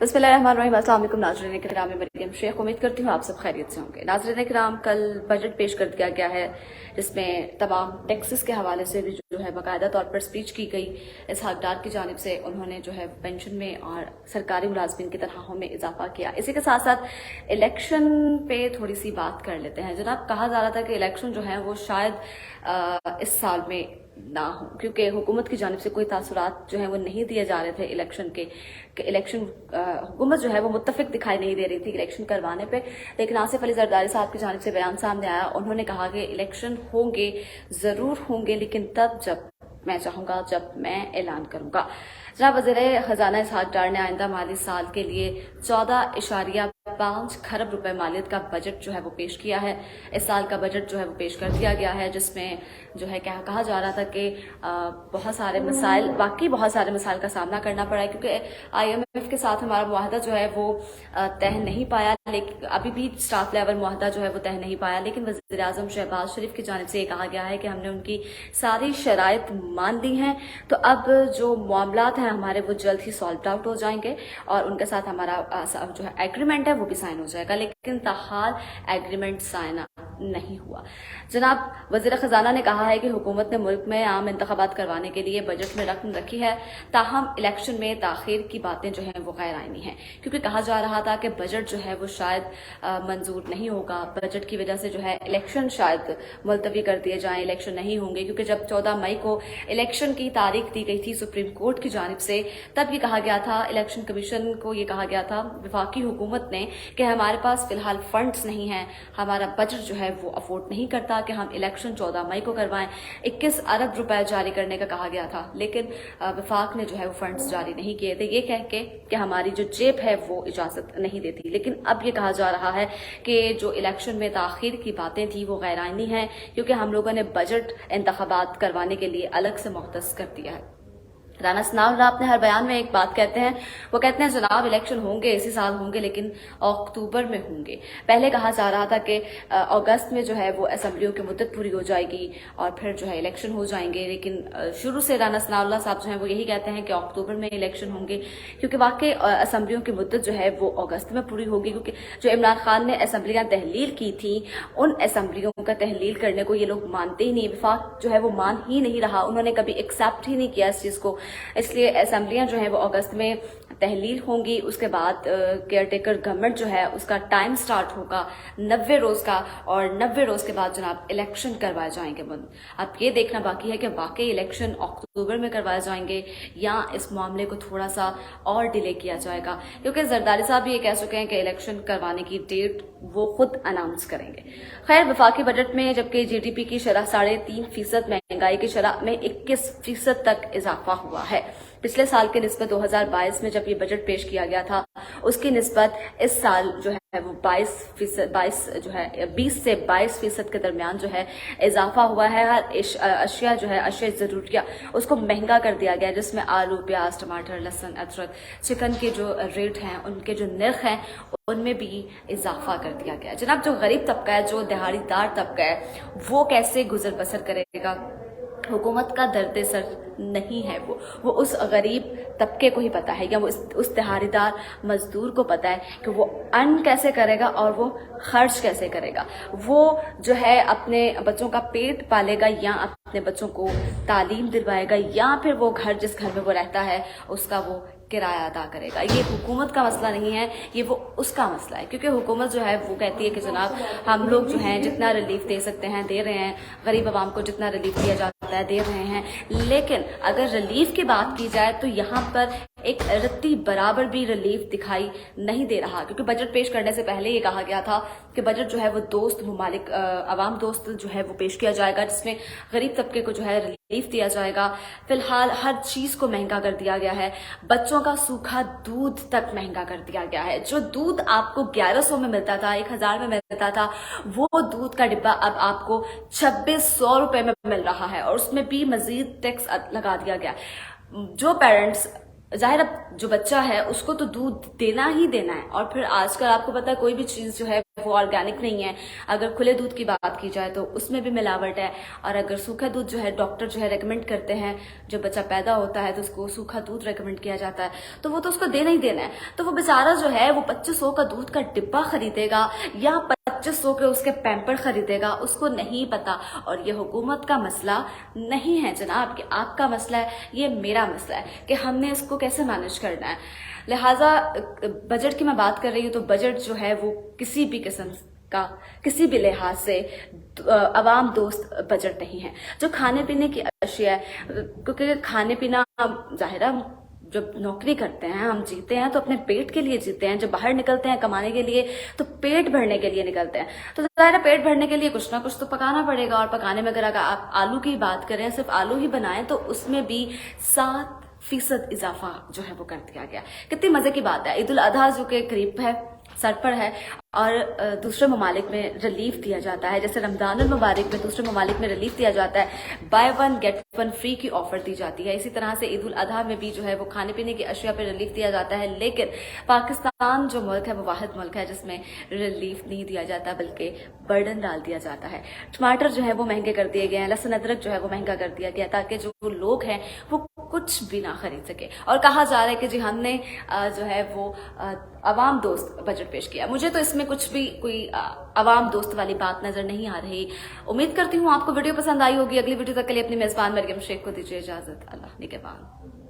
बिस्मिल्लाहिर्रहमानिर्रहीम। अस्सलाम वालेकुम नाज़रीन किराम, मैं मरियम शेख। उम्मीद करती हूँ आप सब खैरियत से होंगे। नाज़रीन किराम, कल बजट पेश कर दिया गया है जिसमें तमाम टैक्सेस के हवाले से भी जो है बाकायदा तौर पर स्पीच की गई। इसहाक डार की जानिब से उन्होंने जो है पेंशन में और सरकारी मुलाजमीन की तनख्वाहों में इजाफा किया। इसी के साथ साथ इलेक्शन पे थोड़ी सी बात कर लेते हैं। जनाब, कहा जा रहा था कि इलेक्शन जो है वो शायद इस साल में ना हो, क्योंकि हुकूमत की जानिब से कोई तासुरात जो है वो नहीं दिए जा रहे थे इलेक्शन के। इलेक्शन हुकूमत जो है वो मुत्तफिक दिखाई नहीं दे रही थी इलेक्शन करवाने पे। लेकिन आसिफ अली जरदारी साहब की जानिब से बयान सामने आया। उन्होंने कहा कि इलेक्शन होंगे, जरूर होंगे, लेकिन तब जब मैं चाहूंगा, जब मैं ऐलान करूंगा। जनाब, वज़ीर खजाना इसहाक डार ने आइंदा माली साल के लिए 14.5 खरब रुपए मालियत का बजट जो है वो पेश किया है। इस साल का बजट जो है वो पेश कर दिया गया है, जिसमें जो है क्या कहा जा रहा था कि बहुत सारे मसाइल, वाकई बहुत सारे मसाइल का सामना करना पड़ा है, क्योंकि IMF के साथ हमारा मुआहदा जो है वो तय नहीं पाया। लेकिन अभी भी स्टाफ लेवल मुआहदा जो है वो तय नहीं पाया। लेकिन वज़ीर आज़म शहबाज शरीफ की जानिब से ये कहा गया है कि हमने उनकी सारी शराइत मान ली हैं, तो अब जो मामलात हैं हमारे वो जल्द ही सॉल्व आउट हो जाएंगे और उनके साथ हमारा जो है एग्रीमेंट है वो भी साइन हो जाएगा। लेकिन ताहाल एग्रीमेंट साइन नहीं हुआ। जनाब, वज़ीर खजाना ने कहा है कि हुकूमत ने मुल्क में आम इंतखाबात करवाने के लिए बजट में रकम रखी है, ताहम इलेक्शन में ताखीर की बातें जो हैं वो गैर आईनी हैं, क्योंकि कहा जा रहा था कि बजट जो है वो शायद मंजूर नहीं होगा। बजट की वजह से जो है इलेक्शन शायद मुलतवी कर दिए जाएं, इलेक्शन नहीं होंगे, क्योंकि जब 14 मई को इलेक्शन की तारीख दी गई थी सुप्रीम कोर्ट की जानिब से, तब ये कहा गया था, इलेक्शन कमीशन को ये कहा गया था वफाकी हुकूमत ने, कि हमारे पास फिलहाल फंड्स नहीं हैं, हमारा बजट जो है वो अफोर्ड नहीं करता कि हम इलेक्शन 14 मई को करवाएं। 21 अरब रुपए जारी करने का कहा गया था, लेकिन वफाक ने जो है वो फंड्स जारी नहीं किए थे, ये कह के कि हमारी जो जेब है वो इजाजत नहीं देती। लेकिन अब ये कहा जा रहा है कि जो इलेक्शन में ताखीर की बातें थी वो गैर आईनी हैं, क्योंकि हम लोगों ने बजट इंतखाबात करवाने के लिए अलग से मुख्तस कर दिया है। राना सनाउल्लाह अपने हर बयान में एक बात कहते हैं, वो कहते हैं जनाब इलेक्शन होंगे, इसी साल होंगे, लेकिन अक्टूबर में होंगे। पहले कहा जा रहा था कि अगस्त में जो है वो असेंबलियों की मुद्दत पूरी हो जाएगी और फिर जो है इलेक्शन हो जाएंगे। लेकिन शुरू से राना सनाउल्लाह साहब जो है वो यही कहते हैं कि अक्टूबर में इलेक्शन होंगे, क्योंकि वाकई असेंबलियों की मुद्दत जो है वो अगस्त में पूरी होगी। क्योंकि जो इमरान खान ने असेंबलियां तहलील की थी, उन असेंबलियों का तहलील करने को ये लोग मानते ही नहीं, वफाक जो है वो मान ही नहीं रहा, उन्होंने कभी एक्सेप्ट ही नहीं किया इस चीज को। इसलिए असेंबलियां जो है वो अगस्त में तहलील होंगी। उसके बाद केयर टेकर गवर्नमेंट जो है उसका टाइम स्टार्ट होगा 90 रोज का, और 90 रोज के बाद जनाब इलेक्शन करवाए जाएंगे। अब ये देखना बाकी है कि वाकई इलेक्शन अक्टूबर में करवाए जाएंगे या इस मामले को थोड़ा सा और डिले किया जाएगा, क्योंकि जरदारी साहब भी ये कह चुके हैं कि इलेक्शन करवाने की डेट वो खुद अनाउंस करेंगे। खैर, वफाकी बजट में जबकि GDP की शरह 3.5%, महंगाई की शरह में 21% तक इजाफा हुआ है। पिछले साल के निस्बत 2022 में जब ये बजट पेश किया गया था, उसकी निस्बत इस साल जो है वो 20 से 22% के दरमियान जो है इजाफा हुआ है। हर अशिया जो है, अशिया जरूरिया, उसको महंगा कर दिया गया, जिसमें आलू, प्याज, टमाटर, लहसुन, अदरक, चिकन के जो रेट हैं, उनके जो नर्ख हैं, उनमें भी इजाफा कर दिया गया। जनाब, जो गरीब तबका है, जो दिहाड़ीदार तबका है, वो कैसे गुजर बसर करेगा? हुकूमत का दर्द सर नहीं है वो उस गरीब तबके को ही पता है, या वो उस दिहाड़ीदार मजदूर को पता है कि वो अन्न कैसे करेगा और वो खर्च कैसे करेगा। वो जो है अपने बच्चों का पेट पालेगा, या अपने बच्चों को तालीम दिलवाएगा, या फिर वो घर, जिस घर में वो रहता है, उसका वो किराया अदा करेगा। ये हुकूमत का मसला नहीं है, ये वो उसका मसला है। क्योंकि हुकूमत जो है वो कहती है कि जनाब हम लोग जो हैं जितना रिलीफ दे सकते हैं दे रहे हैं, गरीब आवाम को जितना रिलीफ दिया जाता है दे रहे हैं। लेकिन अगर रिलीफ की बात की जाए तो यहाँ पर एक रत्ती बराबर भी रिलीफ दिखाई नहीं दे रहा, क्योंकि बजट पेश करने से पहले ये कहा गया था कि बजट जो है वो दोस्त ममालिक, अवाम दोस्त जो है वो पेश किया जाएगा, जिसमें गरीब तबके को जो है रिलीफ दिया जाएगा। फिलहाल हर चीज को महंगा कर दिया गया है, बच्चों का सूखा दूध तक महंगा कर दिया गया है। जो दूध आपको 1100 में मिलता था, 1000 में मिलता था, वो दूध का डिब्बा अब आपको 2600 रुपए में मिल रहा है, और उसमें भी मजीद टैक्स लगा दिया गया। जो पेरेंट्स, जाहिर अब जो बच्चा है उसको तो दूध देना ही देना है, और फिर आजकल आपको पता है कोई भी चीज जो है वो ऑर्गेनिक नहीं है। अगर खुले दूध की बात की जाए तो उसमें भी मिलावट है, और अगर सूखा दूध जो है डॉक्टर जो है रेकमेंड करते हैं, जब बच्चा पैदा होता है तो उसको सूखा दूध रेकमेंड किया जाता है, तो वो तो उसको देना ही देना है। तो वो बेचारा जो है वो 2500 का दूध का डिब्बा खरीदेगा या 2500 के उसके पैम्पर खरीदेगा, उसको नहीं पता। और ये हुकूमत का मसला नहीं है जनाब कि आपका मसला है, ये मेरा मसला है कि हमने इसको कैसे मैनेज करना है। लिहाजा बजट की मैं बात कर रही हूँ तो बजट जो है वो किसी भी किस्म का, किसी भी लिहाज से अवाम दोस्त बजट नहीं है। जो खाने पीने की अशिया है, क्योंकि खाने पीना जाहिर है जब नौकरी करते हैं, हम जीते हैं तो अपने पेट के लिए जीते हैं, जब बाहर निकलते हैं कमाने के लिए तो पेट भरने के लिए निकलते हैं। तो जाहिर है पेट भरने के लिए कुछ ना कुछ तो पकाना पड़ेगा, और पकाने में अगर आप आलू की बात करें, सिर्फ आलू ही बनाएं तो उसमें भी 7% इजाफा जो है वो कर दिया गया। कितनी मजे की बात है। ईद उल अजहा जो के करीब है, सर पर है, और दूसरे ममालिक में रिलीफ दिया जाता है, जैसे रमजान मुबारक में दूसरे ममालिक में रिलीफ दिया जाता है, by one get one free की ऑफर दी जाती है। इसी तरह से ईद उल अजहा में भी जो है वो खाने पीने की अशिया पर रिलीफ दिया जाता है। लेकिन पाकिस्तान जो मुल्क है वो वाहिद मुल्क है जिसमें रिलीफ नहीं दिया जाता, बल्कि बर्डन डाल दिया जाता है। टमाटर जो है वो महंगे कर दिए गए हैं, लहसुन अदरक जो है वो महंगा कर दिया गया, ताकि जो लोग हैं वो कुछ भी ना खरीद सके। और कहा जा रहा है कि जी हमने जो है वो अवाम दोस्त बजट पेश किया। मुझे तो इसमें कुछ भी कोई अवाम दोस्त वाली बात नजर नहीं आ रही। उम्मीद करती हूँ आपको वीडियो पसंद आई होगी। अगली वीडियो तक के लिए अपनी मेजबान मरियम शेख को दीजिए इजाजत। अल्लाह निगहबान।